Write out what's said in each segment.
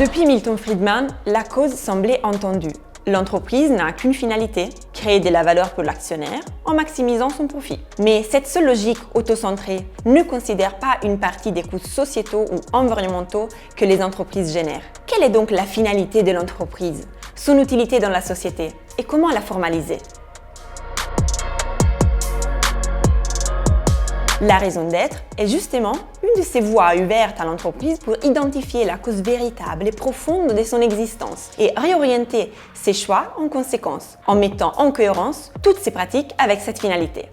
Depuis Milton Friedman, la cause semblait entendue. L'entreprise n'a qu'une finalité, créer de la valeur pour l'actionnaire en maximisant son profit. Mais cette seule logique autocentrée ne considère pas une partie des coûts sociétaux ou environnementaux que les entreprises génèrent. Quelle est donc la finalité de l'entreprise, son utilité dans la société et comment la formaliser? La raison d'être est justement une de ces voies ouvertes à l'entreprise pour identifier la cause véritable et profonde de son existence et réorienter ses choix en conséquence, en mettant en cohérence toutes ses pratiques avec cette finalité.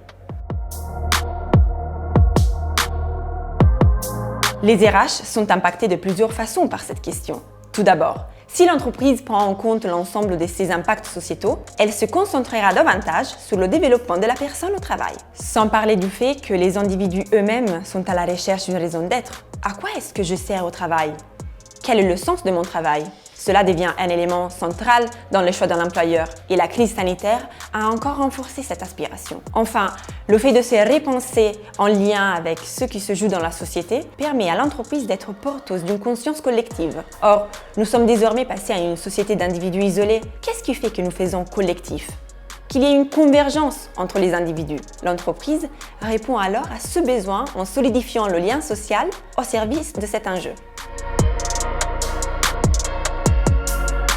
Les RH sont impactés de plusieurs façons par cette question. Tout d'abord, si l'entreprise prend en compte l'ensemble de ses impacts sociétaux, elle se concentrera davantage sur le développement de la personne au travail. Sans parler du fait que les individus eux-mêmes sont à la recherche d'une raison d'être. À quoi est-ce que je sers au travail? Quel est le sens de mon travail? Cela devient un élément central dans le choix de l'employeur et la crise sanitaire a encore renforcé cette aspiration. Enfin, le fait de se repenser en lien avec ce qui se joue dans la société permet à l'entreprise d'être porteuse d'une conscience collective. Or, nous sommes désormais passés à une société d'individus isolés. Qu'est-ce qui fait que nous faisons collectif? Qu'il y ait une convergence entre les individus. L'entreprise répond alors à ce besoin en solidifiant le lien social au service de cet enjeu.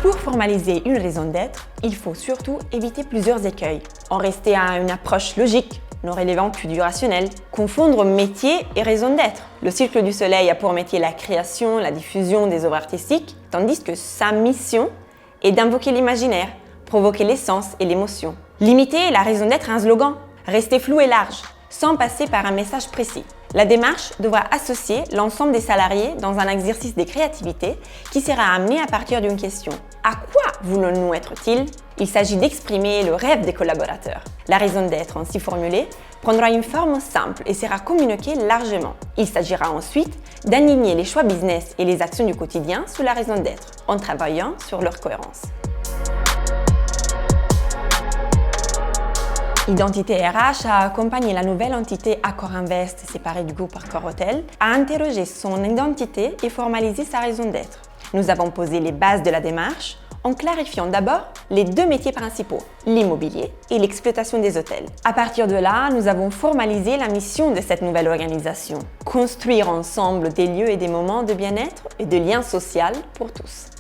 Pour formaliser une raison d'être, il faut surtout éviter plusieurs écueils. En rester à une approche logique, ne relevant que du rationnel. Confondre métier et raison d'être. Le Cercle du Soleil a pour métier la création, la diffusion des œuvres artistiques, tandis que sa mission est d'invoquer l'imaginaire, provoquer l'essence et l'émotion. Limiter la raison d'être à un slogan. Rester flou et large, sans passer par un message précis. La démarche devra associer l'ensemble des salariés dans un exercice de créativité qui sera amené à partir d'une question. À quoi voulons-nous être-t-il? Il s'agit d'exprimer le rêve des collaborateurs. La raison d'être ainsi formulée prendra une forme simple et sera communiquée largement. Il s'agira ensuite d'aligner les choix business et les actions du quotidien sur la raison d'être, en travaillant sur leur cohérence. Identité RH a accompagné la nouvelle entité Accor Invest, séparée du groupe Accor Hotel, à interroger son identité et formaliser sa raison d'être. Nous avons posé les bases de la démarche en clarifiant d'abord les deux métiers principaux, l'immobilier et l'exploitation des hôtels. À partir de là, nous avons formalisé la mission de cette nouvelle organisation, construire ensemble des lieux et des moments de bien-être et de lien social pour tous.